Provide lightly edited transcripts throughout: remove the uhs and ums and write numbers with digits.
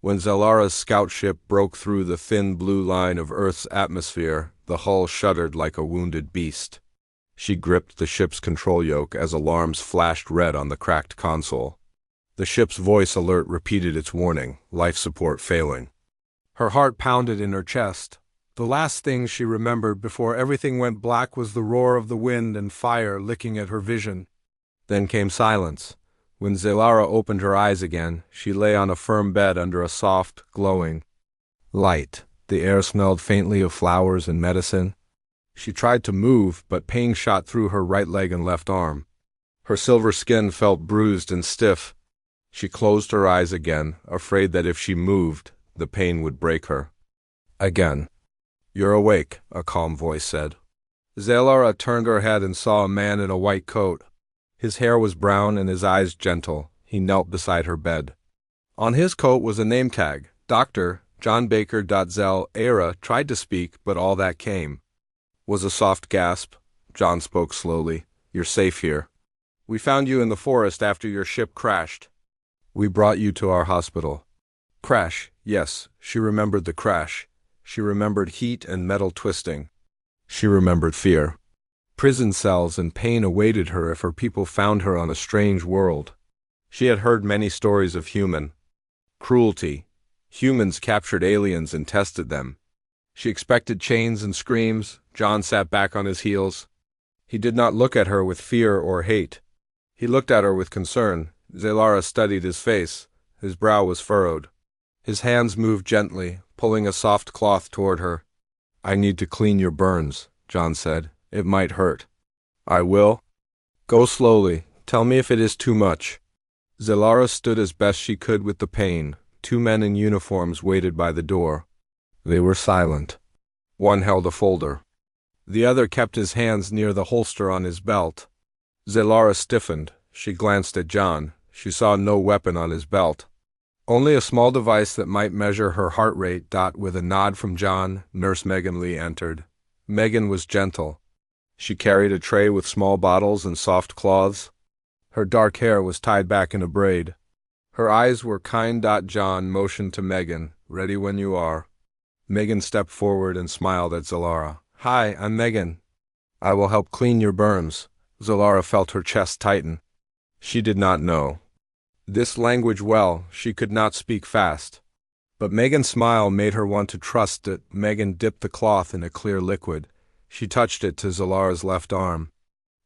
When Zelara's scout ship broke through the thin blue line of Earth's atmosphere, the hull shuddered like a wounded beast. She gripped the ship's control yoke as alarms flashed red on the cracked console. The ship's voice alert repeated its warning, life support failing. Her heart pounded in her chest. The last thing she remembered before everything went black was the roar of the wind and fire licking at her vision. Then came silence. When Zelara opened her eyes again, she lay on a firm bed under a soft, glowing light. The air smelled faintly of flowers and medicine. She tried to move, but pain shot through her right leg and left arm. Her silver skin felt bruised and stiff. She closed her eyes again, afraid that if she moved, the pain would break her. Again. "You're awake," a calm voice said. Zelara turned her head and saw a man in a white coat. His hair was brown and his eyes gentle. He knelt beside her bed. On his coat was a name tag. Dr. John Baker. Zell Era tried to speak, but all that came was a soft gasp. John spoke slowly. "You're safe here. We found you in the forest after your ship crashed. We brought you to our hospital." Crash, yes, she remembered the crash. She remembered heat and metal twisting. She remembered fear. Prison cells and pain awaited her if her people found her on a strange world. She had heard many stories of human cruelty. Humans captured aliens and tested them. She expected chains and screams. John sat back on his heels. He did not look at her with fear or hate. He looked at her with concern. Zelara studied his face. His brow was furrowed. His hands moved gently, pulling a soft cloth toward her. "I need to clean your burns," John said. "It might hurt." "I will." "Go slowly. Tell me if it is too much." Zelara stood as best she could with the pain. Two men in uniforms waited by the door. They were silent. One held a folder. The other kept his hands near the holster on his belt. Zelara stiffened. She glanced at John. She saw no weapon on his belt. Only a small device that might measure her heart rate. With a nod from John, Nurse Megan Lee entered. Megan was gentle. She carried a tray with small bottles and soft cloths. Her dark hair was tied back in a braid. Her eyes were kind. John motioned to Megan. "Ready when you are." Megan stepped forward and smiled at Zelara. "Hi, I'm Megan. I will help clean your burns." Zelara felt her chest tighten. She did not know this language well. She could not speak fast. But Megan's smile made her want to trust it. Megan dipped the cloth in a clear liquid. She touched it to Zelara's left arm.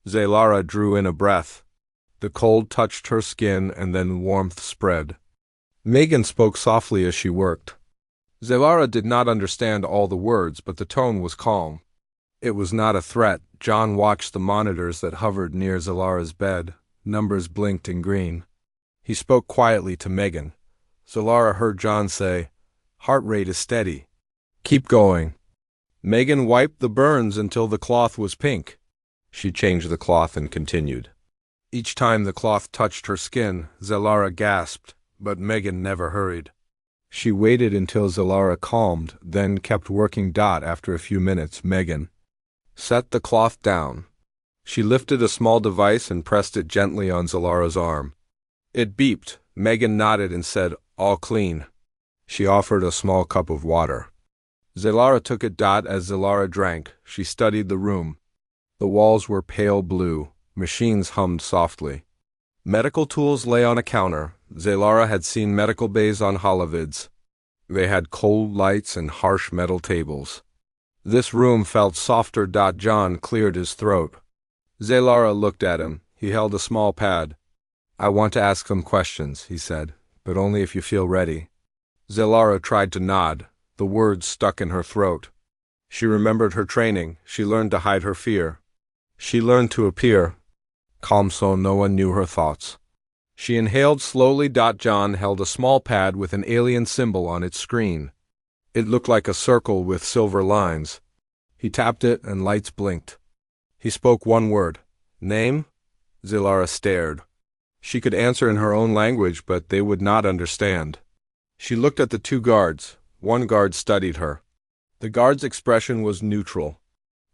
Zelara drew in a breath. The cold touched her skin and then warmth spread. Megan spoke softly as she worked. Zelara did not understand all the words, but the tone was calm. It was not a threat. John watched the monitors that hovered near Zelara's bed. Numbers blinked in green. He spoke quietly to Megan. Zelara heard John say, "Heart rate is steady. Keep going." Megan wiped the burns until the cloth was pink. She changed the cloth and continued. Each time the cloth touched her skin, Zelara gasped, but Megan never hurried. She waited until Zelara calmed, then kept working. After a few minutes, Megan set the cloth down. She lifted a small device and pressed it gently on Zelara's arm. It beeped. Megan nodded and said, "All clean." She offered a small cup of water. Zelara took it. As Zelara drank, she studied the room. The walls were pale blue. Machines hummed softly. Medical tools lay on a counter. Zelara had seen medical bays on holovids. They had cold lights and harsh metal tables. This room felt softer. John cleared his throat. Zelara looked at him. He held a small pad. "I want to ask some questions," he said, "but only if you feel ready." Zelara tried to nod. The words stuck in her throat. She remembered her training. She learned to hide her fear. She learned to appear calm so no one knew her thoughts. She inhaled slowly. John held a small pad with an alien symbol on its screen. It looked like a circle with silver lines. He tapped it and lights blinked. He spoke one word. "Name?" Zelara stared. She could answer in her own language, but they would not understand. She looked at the two guards. One guard studied her. The guard's expression was neutral.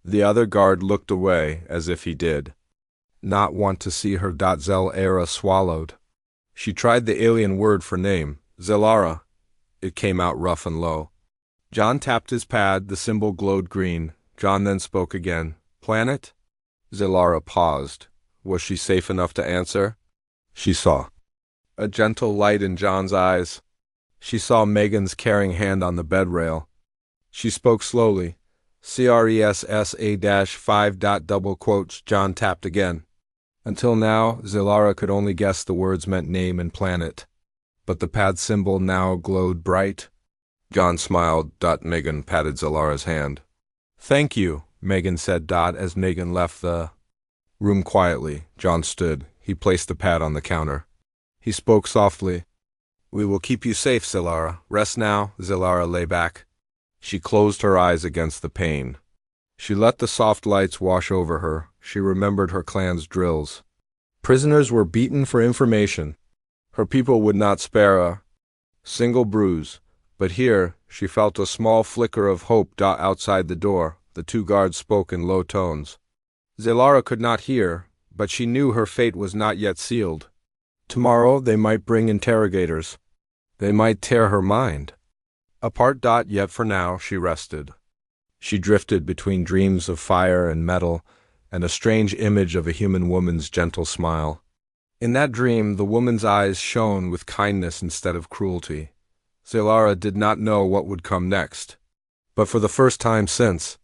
The other guard looked away, as if he did not want to see her. Zelara swallowed. She tried the alien word for name. "Zelara." It came out rough and low. John tapped his pad, the symbol glowed green. John then spoke again. Planet? Zilara paused. Was she safe enough to answer? She saw a gentle light in John's eyes. She saw Megan's caring hand on the bed rail. She spoke slowly. CRESSA-5 double quotes. John tapped again. Until now, Zilara could only guess the words meant name and planet. But the pad symbol now glowed bright. John smiled. Megan patted Zilara's hand. Thank you, Megan said. As Megan left the room quietly, John stood. He placed the pad on the counter. He spoke softly. We will keep you safe, Zilara. Rest now. Zilara lay back. She closed her eyes against the pain. She let the soft lights wash over her. She remembered her clan's drills. Prisoners were beaten for information. Her people would not spare a single bruise. But here, she felt a small flicker of hope. Outside the door, the two guards spoke in low tones. Zilara could not hear, but she knew her fate was not yet sealed. Tomorrow they might bring interrogators. They might tear her mind apart. Yet for now she rested. She drifted between dreams of fire and metal and a strange image of a human woman's gentle smile. In that dream, the woman's eyes shone with kindness instead of cruelty. Zilara did not know what would come next. But for the first time since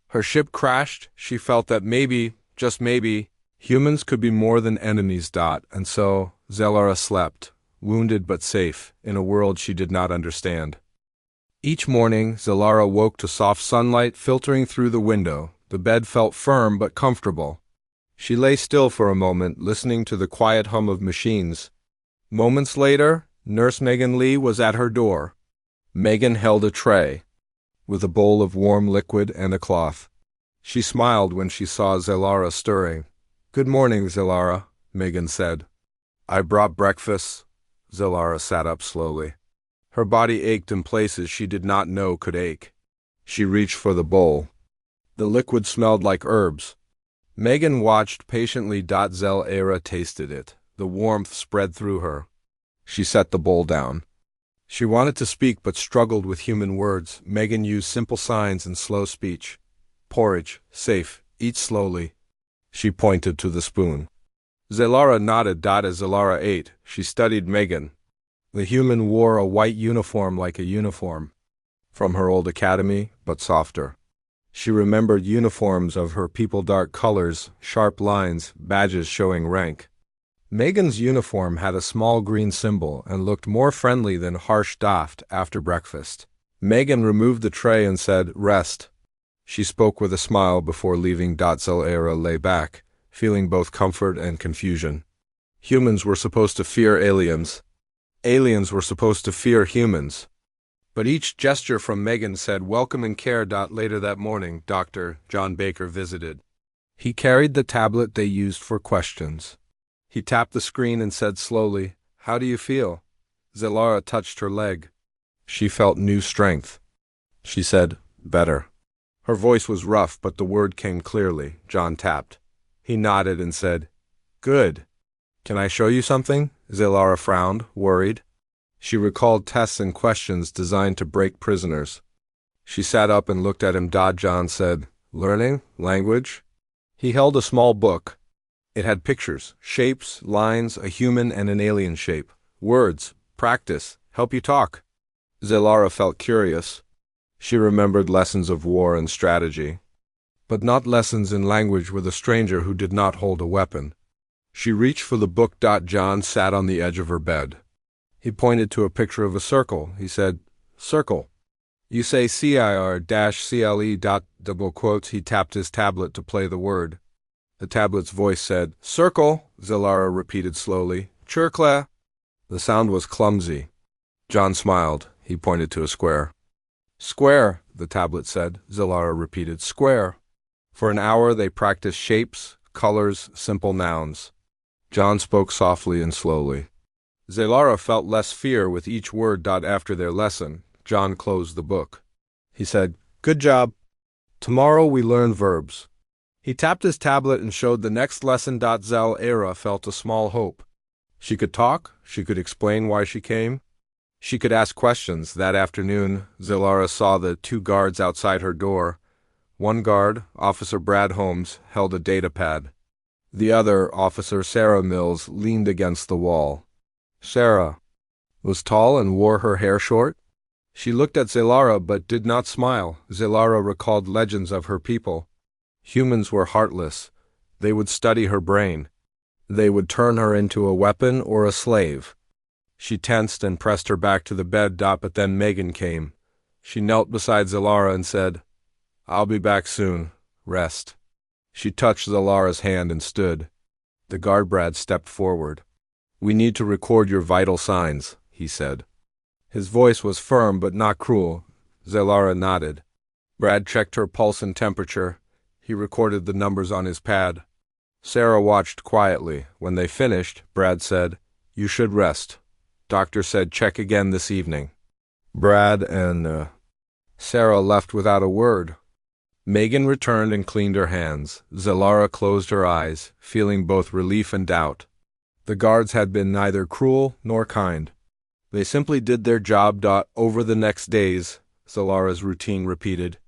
her ship crashed, she felt that maybe, just maybe, humans could be more than enemies. And so, Zilara slept, wounded but safe, in a world she did not understand. Each morning, Zilara woke to soft sunlight filtering through the window. The bed felt firm but comfortable. She lay still for a moment, listening to the quiet hum of machines. Moments later, Nurse Megan Lee was at her door. Megan held a tray, with a bowl of warm liquid and a cloth. She smiled when she saw Zilara stirring. Good morning, Zilara, Megan said. I brought breakfast. Zilara sat up slowly. Her body ached in places she did not know could ache. She reached for the bowl. The liquid smelled like herbs. Megan watched patiently. Zilara tasted it. The warmth spread through her. She set the bowl down. She wanted to speak but struggled with human words. Megan used simple signs and slow speech. Porridge, safe, eat slowly. She pointed to the spoon. Zilara nodded. As Zilara ate, she studied Megan. The human wore a white uniform like a uniform from her old academy, but softer. She remembered uniforms of her people, dark colors, sharp lines, badges showing rank. Megan's uniform had a small green symbol and looked more friendly than harsh. After breakfast, Megan removed the tray and said, Rest. She spoke with a smile before leaving. Zilara lay back, feeling both comfort and confusion. Humans were supposed to fear aliens. Aliens were supposed to fear humans. But each gesture from Megan said welcome and care. Later that morning, Dr. John Baker visited. He carried the tablet they used for questions. He tapped the screen and said slowly, How do you feel? Zilara touched her leg. She felt new strength. She said, Better. Her voice was rough, but the word came clearly. John tapped. He nodded and said, Good. Can I show you something? Zilara frowned, worried. She recalled tests and questions designed to break prisoners. She sat up and looked at him. John said, Learning? Language? He held a small book. It had pictures, shapes, lines, a human and an alien shape. Words, practice, help you talk. Zilara felt curious. She remembered lessons of war and strategy, but not lessons in language with a stranger who did not hold a weapon. She reached for the book. John sat on the edge of her bed. He pointed to a picture of a circle. He said, Circle. You say CIR-CLE. Double quotes. He tapped his tablet to play the word. The tablet's voice said, Circle, Zilara repeated slowly. Chircla. The sound was clumsy. John smiled. He pointed to a square. Square, the tablet said. Zilara repeated, Square. For an hour they practiced shapes, colors, simple nouns. John spoke softly and slowly. Zilara felt less fear with each word. After their lesson, John closed the book. He said, Good job. Tomorrow we learn verbs. He tapped his tablet and showed the next lesson. Zilara felt a small hope. She could talk, she could explain why she came. She could ask questions. That afternoon, Zilara saw the two guards outside her door. One guard, Officer Brad Holmes, held a datapad. The other, Officer Sarah Mills, leaned against the wall. Sarah was tall and wore her hair short. She looked at Zilara but did not smile. Zilara recalled legends of her people. Humans were heartless. They would study her brain. They would turn her into a weapon or a slave. She tensed and pressed her back to the bed. But then Megan came. She knelt beside Zilara and said, "I'll be back soon. Rest." She touched Zilara's hand and stood. The guard Brad stepped forward. "We need to record your vital signs," he said. His voice was firm but not cruel. Zilara nodded. Brad checked her pulse and temperature. He recorded the numbers on his pad. Sarah watched quietly. When they finished, Brad said, "You should rest. Doctor said check again this evening." Brad and Sarah left without a word. Megan returned and cleaned her hands. Zilara closed her eyes, feeling both relief and doubt. The guards had been neither cruel nor kind. They simply did their job. Over the next days, Zilara's routine repeated.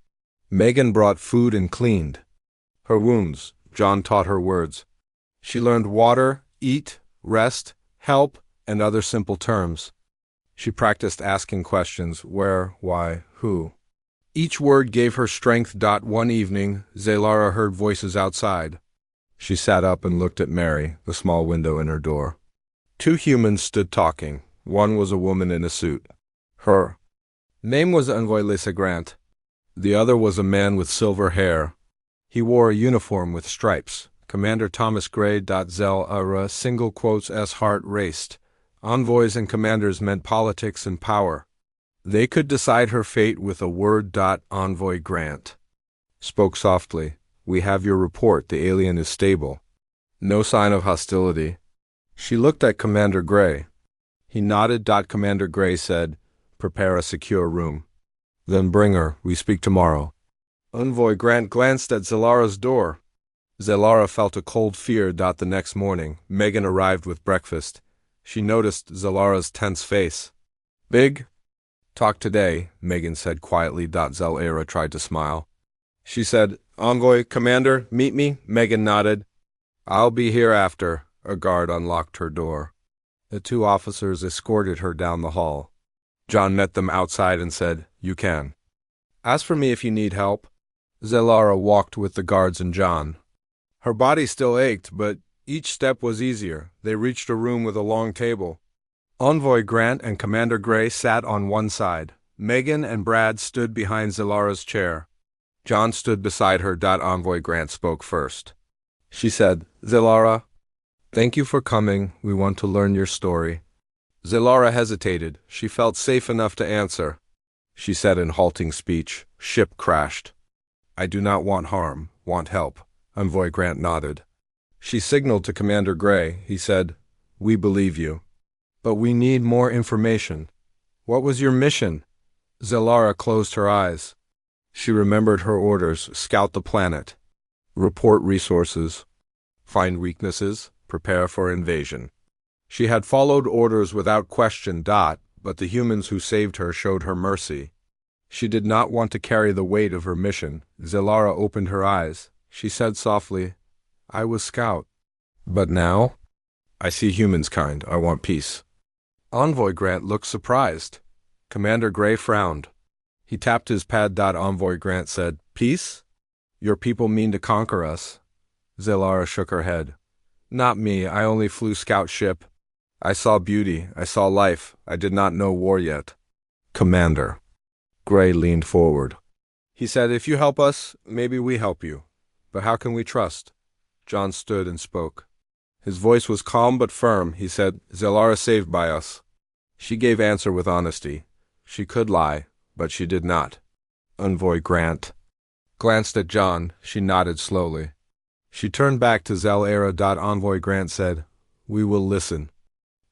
Megan brought food and cleaned her wounds. John taught her words. She learned water, eat, rest, help, and other simple terms. She practiced asking questions: where, why, who. Each word gave her strength. One evening, Zilara heard voices outside. She sat up and looked at Mary, the small window in her door. Two humans stood talking. One was a woman in a suit. Her name was Envoy Lisa Grant. The other was a man with silver hair. He wore a uniform with stripes. Commander Thomas Gray. Zell single quotes S. Heart raced. Envoys and commanders meant politics and power. They could decide her fate with a word. Envoy Grant spoke softly. "We have your report. The alien is stable. No sign of hostility." She looked at Commander Gray. He nodded. Commander Gray said, "Prepare a secure room. Then bring her. We speak tomorrow." Envoy Grant glanced at Zilara's door. Zilara felt a cold fear. The next morning, Megan arrived with breakfast. She noticed Zilara's tense face. "Big talk today," Megan said quietly. Zilara tried to smile. She said, "Envoy, Commander, meet me." Megan nodded. "I'll be here after." A guard unlocked her door. The two officers escorted her down the hall. John met them outside and said, "You can ask for me if you need help." Zilara walked with the guards and John. Her body still ached, but each step was easier. They reached a room with a long table. Envoy Grant and Commander Gray sat on one side. Megan and Brad stood behind Zilara's chair. John stood beside her. Envoy Grant spoke first. She said, "Zilara, thank you for coming. We want to learn your story." Zilara hesitated. She felt safe enough to answer. She said in halting speech, "Ship crashed. I do not want harm, want help." Envoy Grant nodded. She signaled to Commander Gray. He said, "We believe you. But we need more information. What was your mission?" Zilara closed her eyes. She remembered her orders: scout the planet, report resources, find weaknesses, prepare for invasion. She had followed orders without question. But the humans who saved her showed her mercy. She did not want to carry the weight of her mission. Zilara opened her eyes. She said softly, "I was scout. But now, I see humans kind. I want peace." Envoy Grant looked surprised. Commander Gray frowned. He tapped his pad. Envoy Grant said, "Peace? Your people mean to conquer us." Zilara shook her head. "Not me. I only flew scout ship. I saw beauty. I saw life. I did not know war yet." "Commander." Gray leaned forward. He said, "If you help us, maybe we help you. But how can we trust?" John stood and spoke. His voice was calm but firm. He said, "Zilara saved by us." She gave answer with honesty. She could lie, but she did not. Envoy Grant glanced at John. She nodded slowly. She turned back to Zilara. Envoy Grant said, "We will listen.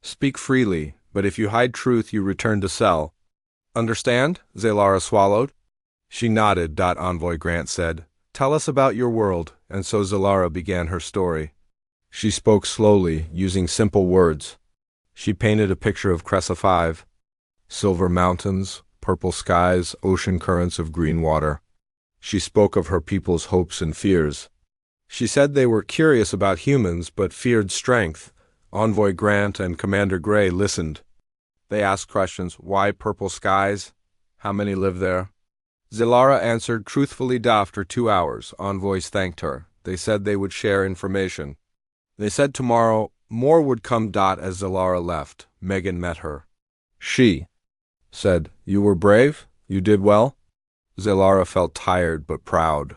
Speak freely, but if you hide truth, you return to cell. Understand?" Zilara swallowed. She nodded. Envoy Grant said, "Tell us about your world." And so Zilara began her story. She spoke slowly, using simple words. She painted a picture of Cressa 5. Silver mountains, purple skies, ocean currents of green water. She spoke of her people's hopes and fears. She said they were curious about humans but feared strength. Envoy Grant and Commander Gray listened. They asked questions. Why purple skies? How many live there? Zilara answered truthfully. After 2 hours, envoys thanked her. They said they would share information. They said tomorrow more would come. As Zilara left, Megan met her. She said, "You were brave? You did well?" Zilara felt tired but proud.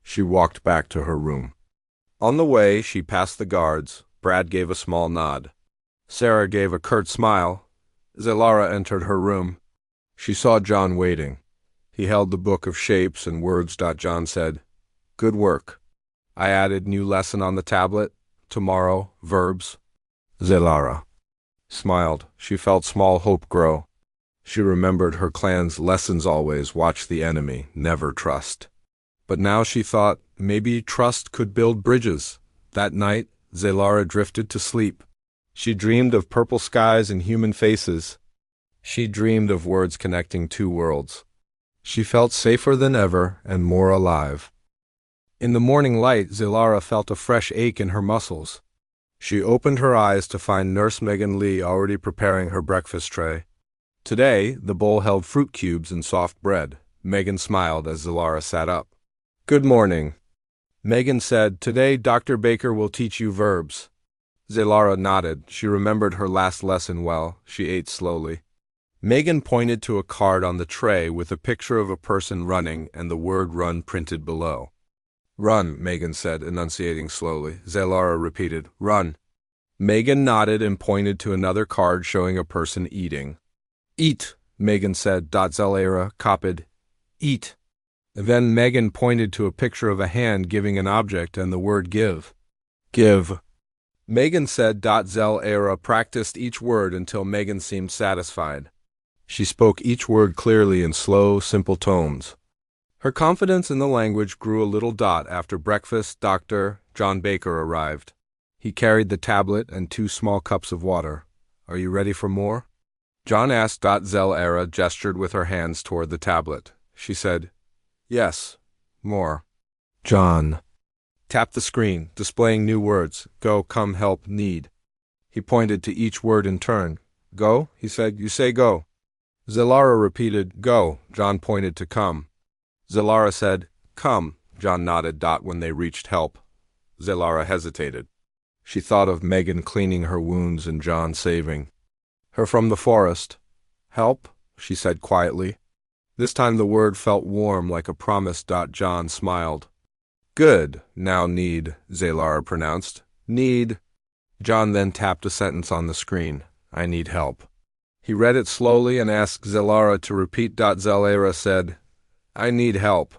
She walked back to her room. On the way, she passed the guards. Brad gave a small nod. Sarah gave a curt smile. Zilara entered her room. She saw John waiting. He held the book of shapes and words. John said, "Good work. I added new lesson on the tablet. Tomorrow, verbs." Zilara smiled. She felt small hope grow. She remembered her clan's lessons: always watch the enemy, never trust. But now she thought maybe trust could build bridges. That night, Zilara drifted to sleep. She dreamed of purple skies and human faces. She dreamed of words connecting two worlds. She felt safer than ever and more alive. In the morning light, Zilara felt a fresh ache in her muscles. She opened her eyes to find Nurse Megan Lee already preparing her breakfast tray. Today, the bowl held fruit cubes and soft bread. Megan smiled as Zilara sat up. "Good morning," Megan said. "Today, Dr. Baker will teach you verbs." Zilara nodded. She remembered her last lesson well. She ate slowly. Megan pointed to a card on the tray with a picture of a person running and the word run printed below. "Run," Megan said, enunciating slowly. Zilara repeated, "Run." Megan nodded and pointed to another card showing a person eating. "Eat," Megan said. Zilara copied, "Eat." Then Megan pointed to a picture of a hand giving an object and the word give. "Give." Megan said. Zilara practiced each word until Megan seemed satisfied. She spoke each word clearly in slow, simple tones. Her confidence in the language grew a little. After breakfast, Dr. John Baker arrived. He carried the tablet and 2 small cups of water. "Are you ready for more?" John asked. Zilara gestured with her hands toward the tablet. She said, "Yes, more." John tapped the screen, displaying new words. Go, come, help, need. He pointed to each word in turn. "Go," he said. "You say go." Zilara repeated, "Go." John pointed to come. Zilara said, "Come." John nodded. When they reached help, Zilara hesitated. She thought of Megan cleaning her wounds and John saving her from the forest. "Help," she said quietly. This time the word felt warm, like a promise. John smiled. "Good. Now need," Zilara pronounced. "Need." John then tapped a sentence on the screen. "I need help." He read it slowly and asked Zilara to repeat. Zilara said, "I need help."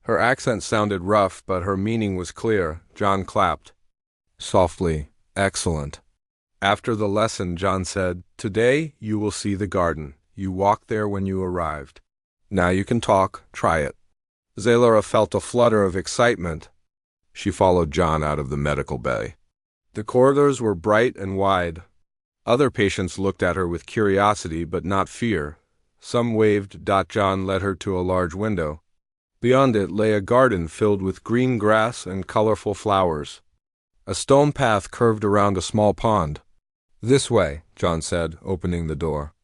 Her accent sounded rough, but her meaning was clear. John clapped softly. "Excellent." After the lesson, John said, "Today you will see the garden. You walked there when you arrived. Now you can talk. Try it." Zilara felt a flutter of excitement. She followed John out of the medical bay. The corridors were bright and wide. Other patients looked at her with curiosity but not fear. Some waved. John led her to a large window. Beyond it lay a garden filled with green grass and colorful flowers. A stone path curved around a small pond. "This way," John said, opening the door.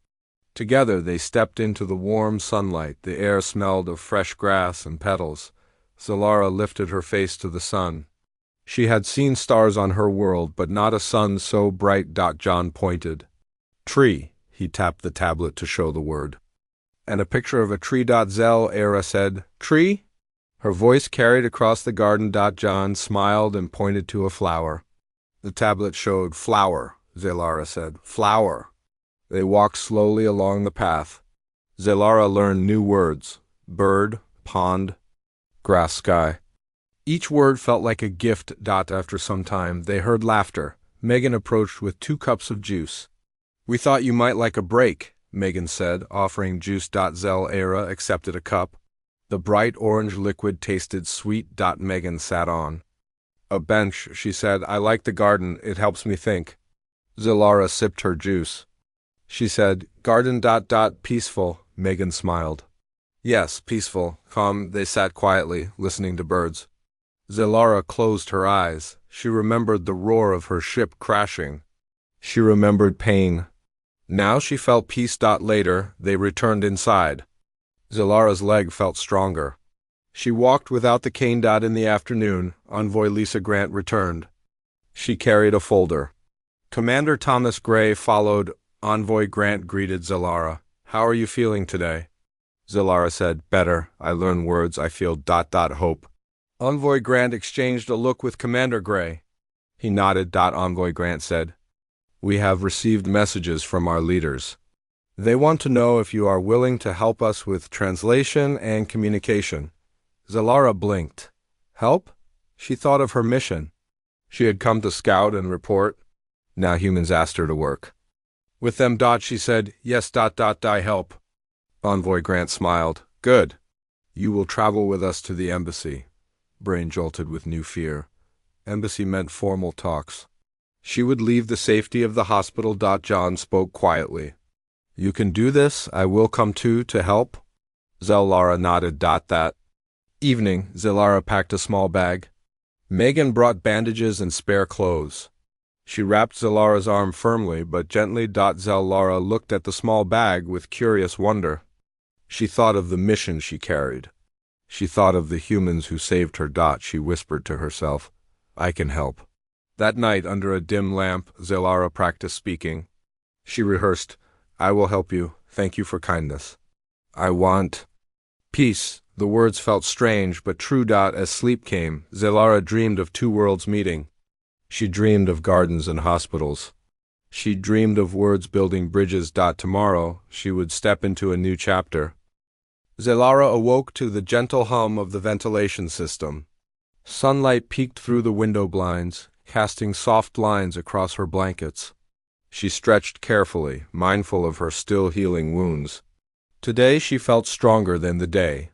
Together they stepped into the warm sunlight. The air smelled of fresh grass and petals. Zilara lifted her face to the sun. She had seen stars on her world, but not a sun so bright. John pointed. "Tree," he tapped the tablet to show the word. "And a picture of a tree." Zilara said, "Tree?" Her voice carried across the garden. John smiled and pointed to a flower. The tablet showed flower. Zilara said, "Flower." They walked slowly along the path. Zilara learned new words: bird, pond, grass, sky. Each word felt like a gift. After some time, they heard laughter. Megan approached with 2 cups of juice. "We thought you might like a break," Megan said, offering juice. Zilara accepted a cup. The bright orange liquid tasted sweet. Megan sat on a bench. She said, "I like the garden. It helps me think." Zilara sipped her juice. She said, Garden ... peaceful, Megan smiled. Yes, peaceful, calm. They sat quietly, listening to birds. Zilara closed her eyes. She remembered the roar of her ship crashing. She remembered pain. Now she felt peace. Later, they returned inside. Zilara's leg felt stronger. She walked without the cane. In the afternoon, Envoy Lisa Grant returned. She carried a folder. Commander Thomas Gray followed. Envoy Grant greeted Zilara. How are you feeling today? Zilara said, Better. I learn words. I feel ... hope. Envoy Grant exchanged a look with Commander Gray. He nodded. Envoy Grant said, We have received messages from our leaders. They want to know if you are willing to help us with translation and communication. Zilara blinked. Help? She thought of her mission. She had come to scout and report. Now humans asked her to work. With them. She said, Yes. I help. Envoy Grant smiled. Good. You will travel with us to the embassy. Brain jolted with new fear. Embassy meant formal talks. She would leave the safety of the hospital. John spoke quietly. You can do this. I will come too to help. Zilara nodded. That evening, Zilara packed a small bag. Megan brought bandages and spare clothes. She wrapped Zilara's arm firmly but gently. Zilara looked at the small bag with curious wonder. She thought of the mission she carried. She thought of the humans who saved her. She whispered to herself, I can help. That night, under a dim lamp, Zilara practiced speaking. She rehearsed, I will help you. Thank you for kindness. I want peace. The words felt strange but true. As sleep came, Zilara dreamed of two worlds meeting. She dreamed of gardens and hospitals. She dreamed of words building bridges. Tomorrow, she would step into a new chapter. Zilara awoke to the gentle hum of the ventilation system. Sunlight peeked through the window blinds, casting soft lines across her blankets. She stretched carefully, mindful of her still healing wounds. Today she felt stronger than the day.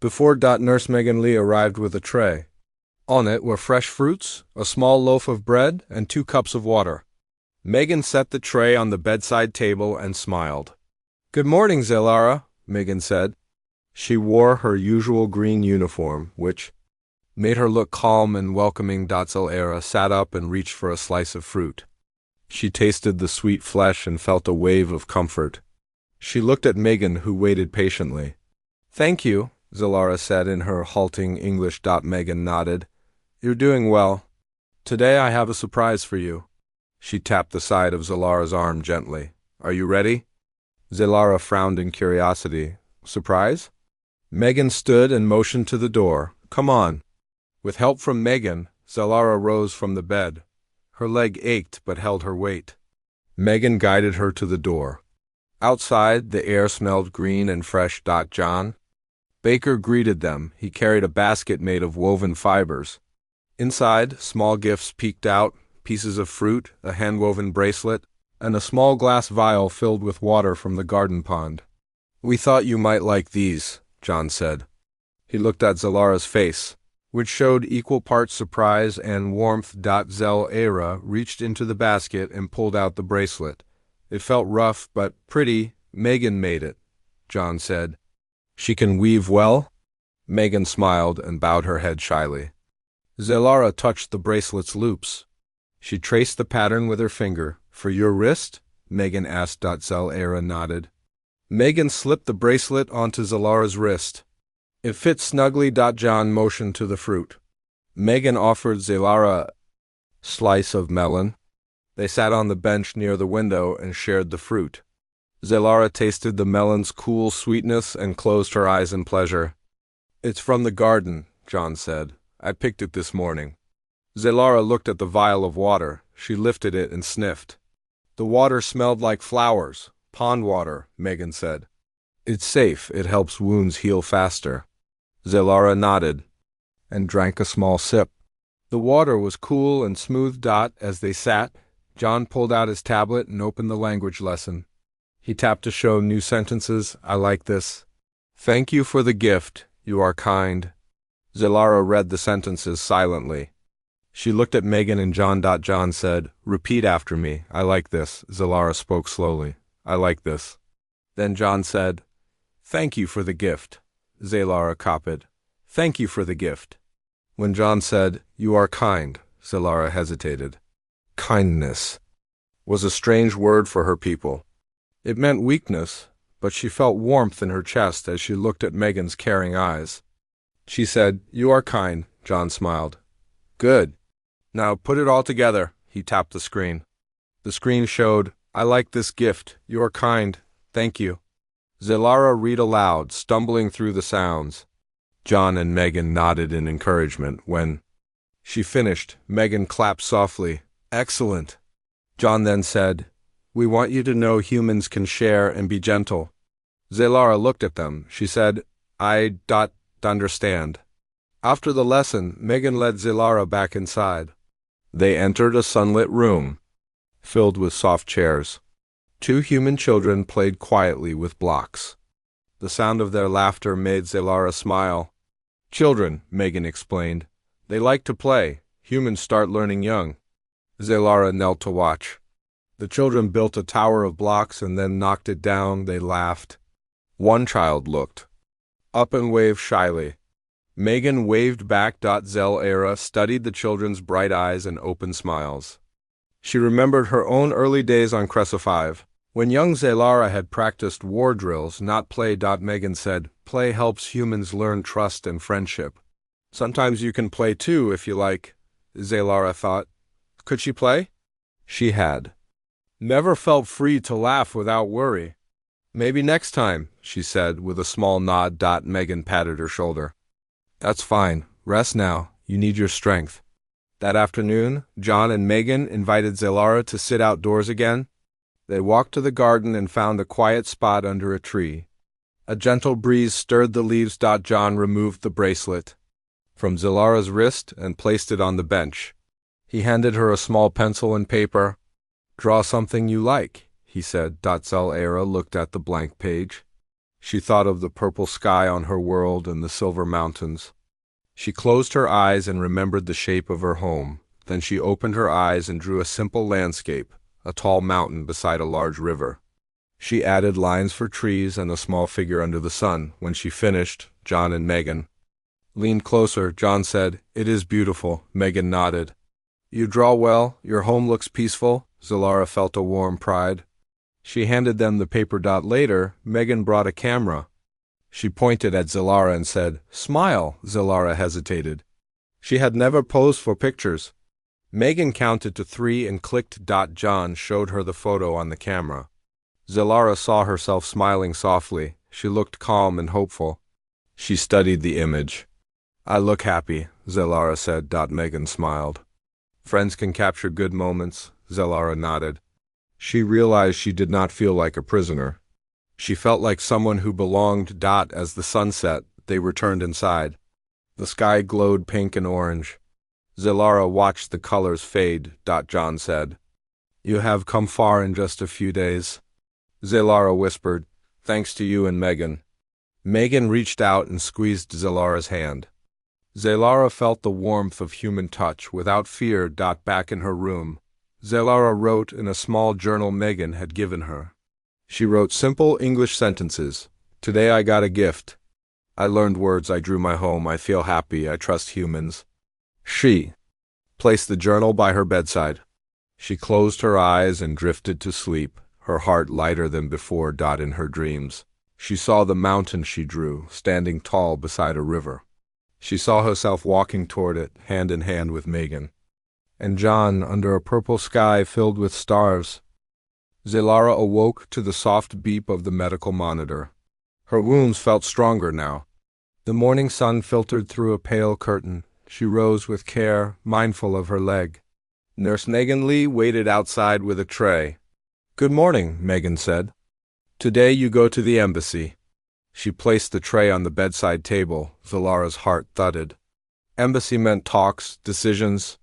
Before. Nurse Megan Lee arrived with a tray. On it were fresh fruits, a small loaf of bread, and 2 cups of water. Megan set the tray on the bedside table and smiled. Good morning, Zilara, Megan said. She wore her usual green uniform, which made her look calm and welcoming. Zilara sat up and reached for a slice of fruit. She tasted the sweet flesh and felt a wave of comfort. She looked at Megan, who waited patiently. Thank you, Zilara said in her halting English. Megan nodded. You're doing well. Today I have a surprise for you. She tapped the side of Zilara's arm gently. Are you ready? Zilara frowned in curiosity. Surprise? Megan stood and motioned to the door. Come on. With help from Megan, Zilara rose from the bed. Her leg ached but held her weight. Megan guided her to the door. Outside, the air smelled green and fresh. John Baker greeted them. He carried a basket made of woven fibers. Inside, small gifts peeked out, pieces of fruit, a hand-woven bracelet, and a small glass vial filled with water from the garden pond. We thought you might like these, John said. He looked at Zilara's face, which showed equal parts surprise and warmth. Zilara reached into the basket and pulled out the bracelet. It felt rough but pretty. Megan made it, John said. She can weave well? Megan smiled and bowed her head shyly. Zilara touched the bracelet's loops. She traced the pattern with her finger. For your wrist? Megan asked. Zilara nodded. Megan slipped the bracelet onto Zilara's wrist. It fit snugly. John motioned to the fruit. Megan offered Zilara a slice of melon. They sat on the bench near the window and shared the fruit. Zilara tasted the melon's cool sweetness and closed her eyes in pleasure. It's from the garden, John said. I picked it this morning. Zilara looked at the vial of water. She lifted it and sniffed. The water smelled like flowers. Pond water, Megan said. It's safe. It helps wounds heal faster. Zilara nodded and drank a small sip. The water was cool and smooth. As they sat, John pulled out his tablet and opened the language lesson. He tapped to show new sentences. I like this. Thank you for the gift. You are kind. Zilara read the sentences silently. She looked at Megan and John. John said, Repeat after me. I like this. Zilara spoke slowly. I like this. Then John said, "Thank you for the gift." Zalara copied, "Thank you for the gift." When John said, "You are kind," Zalara hesitated. Kindness was a strange word for her people. It meant weakness, but she felt warmth in her chest as she looked at Megan's caring eyes. She said, "You are kind," John smiled. "Good. Now put it all together." He tapped the screen. The screen showed, "I like this gift. You are kind. Thank you." Zalara read aloud, stumbling through the sounds. John and Megan nodded in encouragement. When she finished, Megan clapped softly. "Excellent." John then said, "We want you to know humans can share and be gentle." Zalara looked at them. She said, "I understand." After the lesson, Megan led Zalara back inside. They entered a sunlit room, filled with soft chairs. Two human children played quietly with blocks. The sound of their laughter made Zalara smile. "Children," Megan explained. "They like to play. Humans start learning young." Zalara knelt to watch. The children built a tower of blocks and then knocked it down. They laughed. One child looked up and waved shyly. Megan waved back. Zalara studied the children's bright eyes and open smiles. She remembered her own early days on Cressa 5. When young Zalara had practiced war drills, not play. Megan said, "Play helps humans learn trust and friendship." "Sometimes you can play too, if you like," Zalara thought. Could she play? She had never felt free to laugh without worry. "Maybe next time," she said with a small nod. Megan patted her shoulder. "That's fine. Rest now. You need your strength." That afternoon, John and Megan invited Zalara to sit outdoors again. They walked to the garden and found a quiet spot under a tree. A gentle breeze stirred the leaves. John removed the bracelet from Zalara's wrist and placed it on the bench. He handed her a small pencil and paper. "Draw something you like," he said. Zalara looked at the blank page. She thought of the purple sky on her world and the silver mountains. She closed her eyes and remembered the shape of her home. Then she opened her eyes and drew a simple landscape, a tall mountain beside a large river. She added lines for trees and a small figure under the sun. When she finished, John and Megan leaned closer. John said, "It is beautiful." Megan nodded. "You draw well. Your home looks peaceful." Zalara felt a warm pride. She handed them the paper. Later, Megan brought a camera. She pointed at Zalara and said, "Smile." Zalara hesitated. She had never posed for pictures. Megan counted to 3 and clicked. John showed her the photo on the camera. Zalara saw herself smiling softly. She looked calm and hopeful. She studied the image. "I look happy," Zalara said. Megan smiled. "Friends can capture good moments." Zalara nodded. She realized she did not feel like a prisoner. She felt like someone who belonged. As the sun set, they returned inside. The sky glowed pink and orange. Zalara watched the colors fade. John said, "You have come far in just a few days." Zalara whispered, "Thanks to you and Megan." Megan reached out and squeezed Zalara's hand. Zalara felt the warmth of human touch without fear. Back in her room, Zalara wrote in a small journal Megan had given her. She wrote simple English sentences. "Today I got a gift. I learned words. I drew my home. I feel happy. I trust humans." She placed the journal by her bedside. She closed her eyes and drifted to sleep, her heart lighter than before. In her dreams, she saw the mountain she drew, standing tall beside a river. She saw herself walking toward it, hand in hand with Megan and John under a purple sky filled with stars. Zalara awoke to the soft beep of the medical monitor. Her wounds felt stronger now. The morning sun filtered through a pale curtain. She rose with care, mindful of her leg. Nurse Megan Lee waited outside with a tray. "Good morning," Megan said. "Today you go to the embassy." She placed the tray on the bedside table. Zalara's heart thudded. Embassy meant talks, decisions.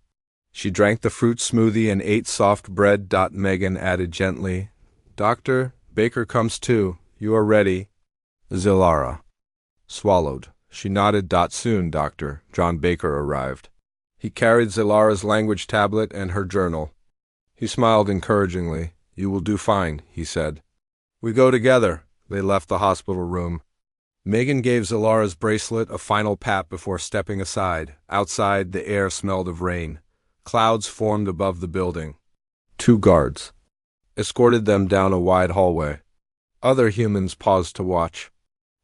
She drank the fruit smoothie and ate soft bread. Megan added gently, "Dr. Baker comes too. You are ready." Zalara swallowed. She nodded. "Soon, Doctor." John Baker arrived. He carried Zalara's language tablet and her journal. He smiled encouragingly. "You will do fine," he said. We go together. They left the hospital room. Megan gave Zalara's bracelet a final pat before stepping aside. Outside, the air smelled of rain. Clouds formed above the building. 2 guards escorted them down a wide hallway. Other humans paused to watch.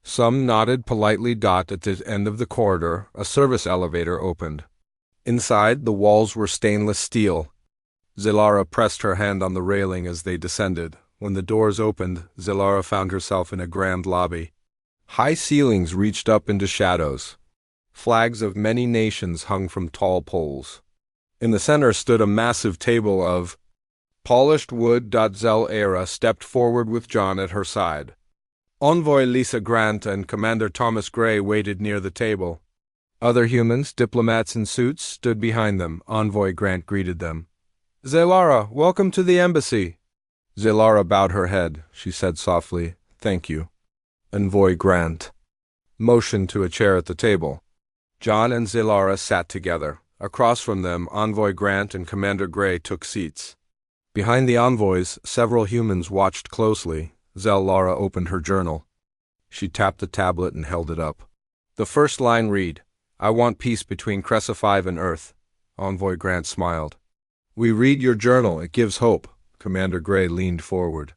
Some nodded politely. At the end of the corridor, a service elevator opened. Inside, the walls were stainless steel. Zalara pressed her hand on the railing as they descended. When the doors opened, Zalara found herself in a grand lobby. High ceilings reached up into shadows. Flags of many nations hung from tall poles. In the center stood a massive table of polished wood. Zalara stepped forward with John at her side. Envoy Lisa Grant and Commander Thomas Gray waited near the table. Other humans, diplomats in suits, stood behind them. Envoy Grant greeted them. Zalara, welcome to the embassy. Zalara bowed her head. She said softly, "Thank you." Envoy Grant motioned to a chair at the table. John and Zalara sat together. Across from them, Envoy Grant and Commander Gray took seats. Behind the envoys, several humans watched closely. Zalara opened her journal. She tapped the tablet and held it up. The first line read, "I want peace between Cressa 5 and Earth." Envoy Grant smiled. "We read your journal. It gives hope." Commander Gray leaned forward.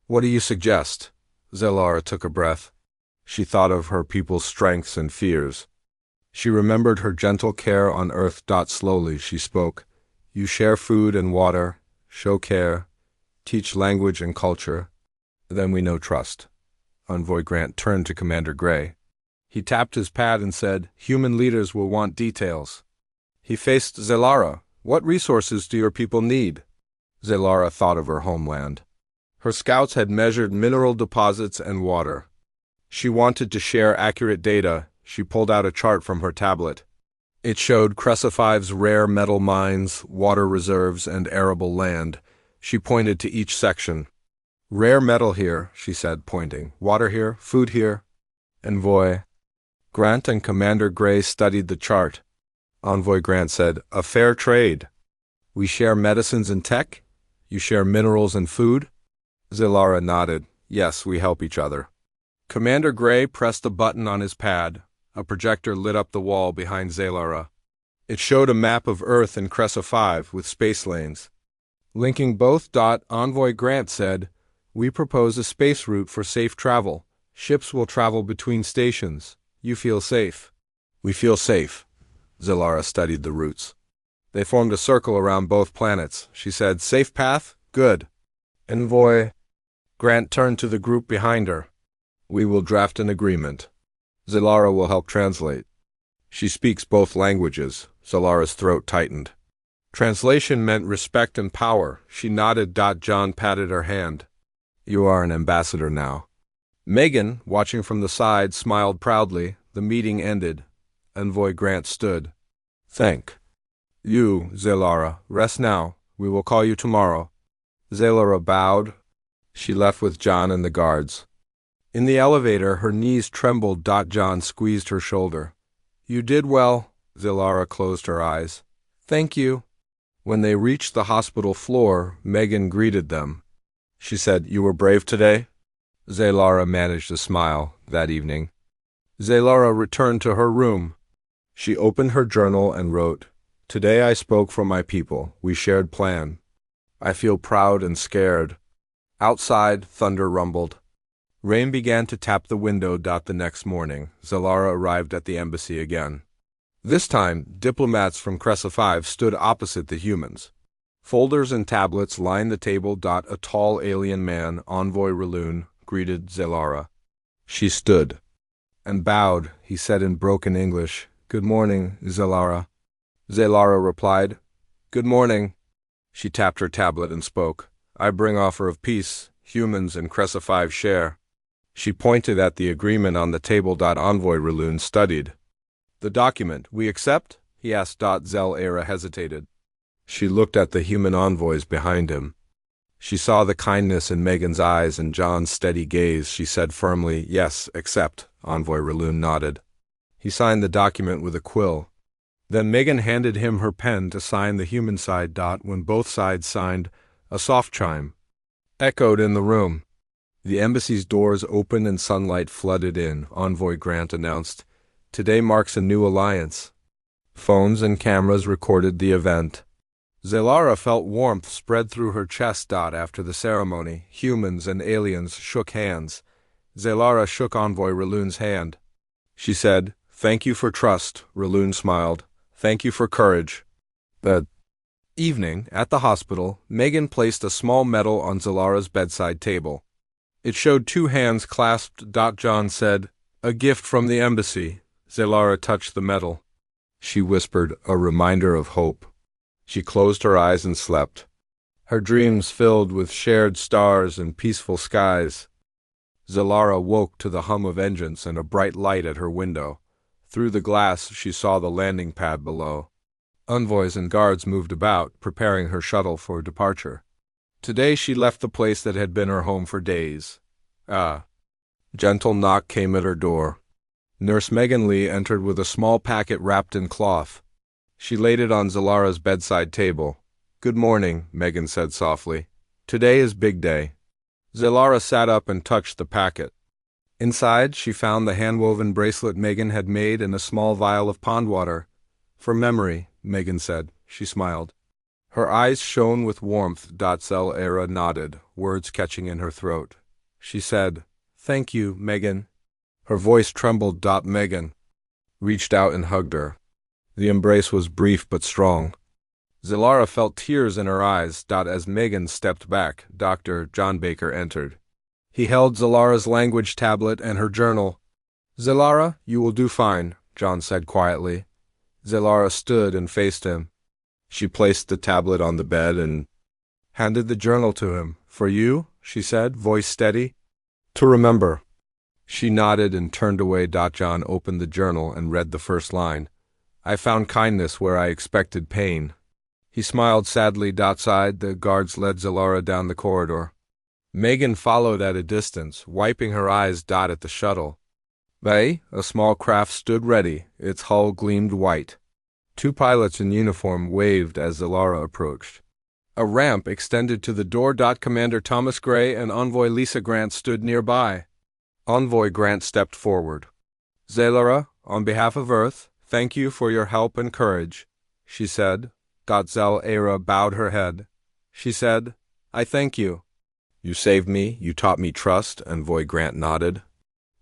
"What do you suggest?" Zalara took a breath. She thought of her people's strengths and fears. She remembered her gentle care on Earth. Slowly she spoke. "You share food and water, show care, teach language and culture. Then we know trust." Envoy Grant turned to Commander Gray. He tapped his pad and said, "Human leaders will want details." He faced Zalara. "What resources do your people need?" Zalara thought of her homeland. Her scouts had measured mineral deposits and water. She wanted to share accurate data. She pulled out a chart from her tablet. It showed Cressa 5's rare metal mines, water reserves, and arable land. She pointed to each section. "Rare metal here," she said, pointing. "Water here, food here." Envoy Grant and Commander Gray studied the chart. Envoy Grant said, "A fair trade. We share medicines and tech. You share minerals and food." Zalara nodded. "Yes, we help each other." Commander Gray pressed a button on his pad. A projector lit up the wall behind Zalara. It showed a map of Earth and Cressa 5 with space lanes. Linking both. Envoy Grant said, "We propose a space route for safe travel. Ships will travel between stations. You feel safe." "We feel safe." Zalara studied the routes. They formed a circle around both planets. She said, "Safe path? Good." Envoy Grant turned to the group behind her. "We will draft an agreement. Zalara will help translate. She speaks both languages." Zalara's throat tightened. Translation meant respect and power. She nodded. John patted her hand. "You are an ambassador now." Megan, watching from the side, smiled proudly. The meeting ended. Envoy Grant stood. "Thank you, Zalara. Rest now. We will call you tomorrow." Zalara bowed. She left with John and the guards. In the elevator, her knees trembled. John squeezed her shoulder. "You did well." Zalara closed her eyes. "Thank you." When they reached the hospital floor, Megan greeted them. She said, "You were brave today?" Zalara managed a smile that evening. Zalara returned to her room. She opened her journal and wrote, "Today I spoke for my people. We shared plan. I feel proud and scared." Outside, thunder rumbled. Rain began to tap the window. The next morning, Zalara arrived at the embassy again. This time, diplomats from Cressa 5 stood opposite the humans. Folders and tablets lined the table. A tall alien man, Envoy Raloon, greeted Zalara. She stood and bowed. He said in broken English, "Good morning, Zalara." Zalara replied, "Good morning." She tapped her tablet and spoke. "I bring offer of peace. Humans and Cressa 5 share." She pointed at the agreement on the table. Envoy Raloon studied the document. "We accept?" he asked. Zalara hesitated. She looked at the human envoys behind him. She saw the kindness in Megan's eyes and John's steady gaze. She said firmly, "Yes, accept." Envoy Raloon nodded. He signed the document with a quill. Then Megan handed him her pen to sign the human side. When both sides signed, a soft chime echoed in the room. The embassy's doors opened and sunlight flooded in, Envoy Grant announced. Today marks a new alliance. Phones and cameras recorded the event. Zelara felt warmth spread through her chest. After the ceremony, humans and aliens shook hands. Zelara shook Envoy Raloon's hand. She said, "Thank you for trust." Raloon smiled. "Thank you for courage." That evening, at the hospital, Megan placed a small medal on Zelara's bedside table. It showed two hands clasped. John said, "A gift from the embassy." Zelara touched the medal. She whispered, "A reminder of hope." She closed her eyes and slept. Her dreams filled with shared stars and peaceful skies. Zelara woke to the hum of engines and a bright light at her window. Through the glass she saw the landing pad below. Envoys and guards moved about, preparing her shuttle for departure. Today she left the place that had been her home for days. Gentle knock came at her door. Nurse Megan Lee entered with a small packet wrapped in cloth. She laid it on Zelara's bedside table. "Good morning," Megan said softly. "Today is big day." Zelara sat up and touched the packet. Inside, she found the hand-woven bracelet Megan had made and a small vial of pond water. "For memory," Megan said. She smiled. Her eyes shone with warmth. Zelara nodded, words catching in her throat. She said, "Thank you, Megan." Her voice trembled. Megan reached out and hugged her. The embrace was brief but strong. Zelara felt tears in her eyes. As Megan stepped back, Dr. John Baker entered. He held Zelara's language tablet and her journal. "Zelara, you will do fine," John said quietly. Zelara stood and faced him. She placed the tablet on the bed and handed the journal to him. "For you," she said, voice steady. "To remember." She nodded and turned away. John opened the journal and read the first line. "I found kindness where I expected pain." He smiled sadly. Outside, the guards led Zelara down the corridor. Megan followed at a distance, wiping her eyes. At the shuttle bay, a small craft stood ready. Its hull gleamed white. Two pilots in uniform waved as Zelara approached. A ramp extended to the door. Commander Thomas Gray and Envoy Lisa Grant stood nearby. Envoy Grant stepped forward. "Zelara, on behalf of Earth, thank you for your help and courage," she said. Zelara bowed her head. She said, "I thank you." "You saved me, you taught me trust," Envoy Grant nodded.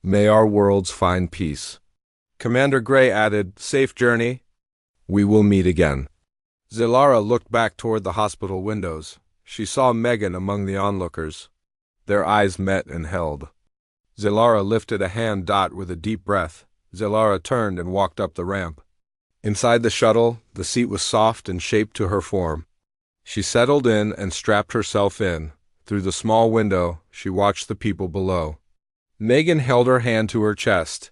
"May our worlds find peace." Commander Gray added, "Safe journey. We will meet again." Zelara looked back toward the hospital windows. She saw Megan among the onlookers. Their eyes met and held. Zelara lifted a hand. With a deep breath, Zelara turned and walked up the ramp. Inside the shuttle, the seat was soft and shaped to her form. She settled in and strapped herself in. Through the small window, she watched the people below. Megan held her hand to her chest.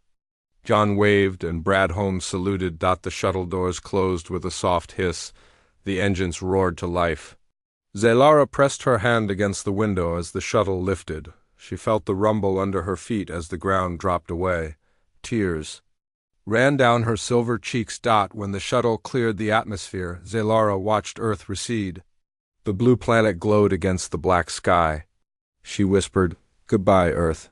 John waved and Brad Holmes saluted. The shuttle doors closed with a soft hiss. The engines roared to life. Zelara pressed her hand against the window as the shuttle lifted. She felt the rumble under her feet as the ground dropped away. Tears ran down her silver cheeks. When the shuttle cleared the atmosphere, Zelara watched Earth recede. The blue planet glowed against the black sky. She whispered, "Goodbye, Earth."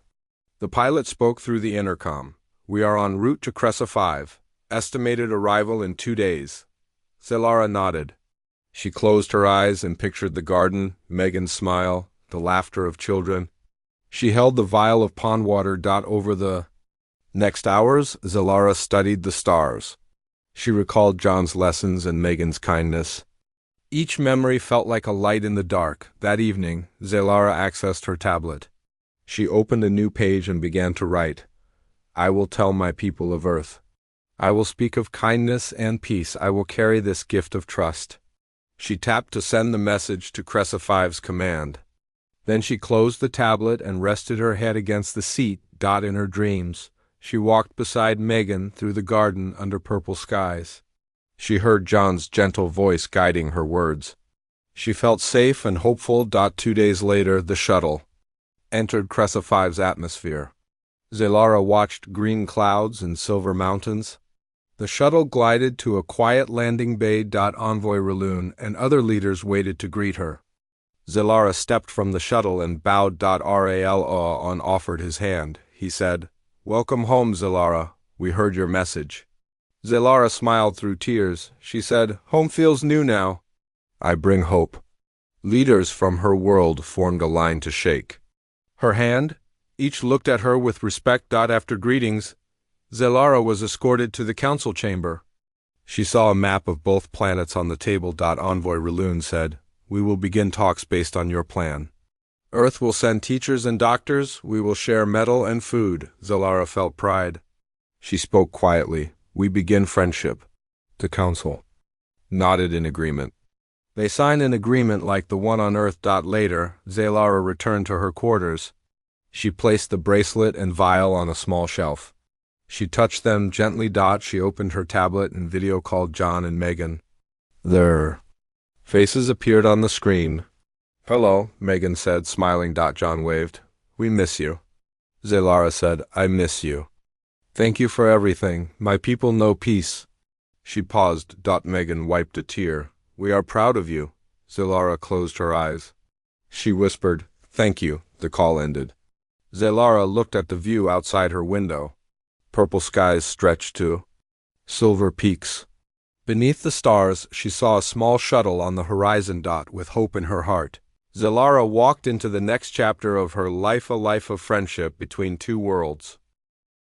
The pilot spoke through the intercom. "We are en route to Cressa 5. Estimated arrival in 2 days." Zelara nodded. She closed her eyes and pictured the garden, Megan's smile, the laughter of children. She held the vial of pond water. Over the next hours, Zelara studied the stars. She recalled John's lessons and Megan's kindness. Each memory felt like a light in the dark. That evening, Zelara accessed her tablet. She opened a new page and began to write. "I will tell my people of Earth. I will speak of kindness and peace. I will carry this gift of trust." She tapped to send the message to Cressa 5's command. Then she closed the tablet and rested her head against the seat. In her dreams, she walked beside Megan through the garden under purple skies. She heard John's gentle voice guiding her words. She felt safe and hopeful. 2 days later, the shuttle entered Cressa 5's atmosphere. Zelara watched green clouds and silver mountains. The shuttle glided to a quiet landing bay. Envoy Raloon and other leaders waited to greet her. Zilara stepped from the shuttle and bowed. Rala on offered his hand. He said, "Welcome home, Zilara. We heard your message." Zilara smiled through tears. She said, "Home feels new now. I bring hope." Leaders from her world formed a line to shake her hand. Each looked at her with respect. After greetings, Zilara was escorted to the council chamber. She saw a map of both planets on the table. Envoy Raloon said, "We will begin talks based on your plan. Earth will send teachers and doctors. We will share metal and food." Zilara felt pride. She spoke quietly. "We begin friendship." The council nodded in agreement. They signed an agreement like the one on Earth. Later, Zilara returned to her quarters. She placed the bracelet and vial on a small shelf. She touched them gently. She opened her tablet and video called John and Megan. Their faces appeared on the screen. "Hello," Megan said, smiling. John waved. "We miss you." Zilara said, "I miss you. Thank you for everything. My people know peace." She paused. Megan wiped a tear. "We are proud of you." Zilara closed her eyes. She whispered, "Thank you." The call ended. Zilara looked at the view outside her window. Purple skies stretched to silver peaks. Beneath the stars, she saw a small shuttle on the horizon. With hope in her heart, Zilara walked into the next chapter of her life, a life of friendship between two worlds.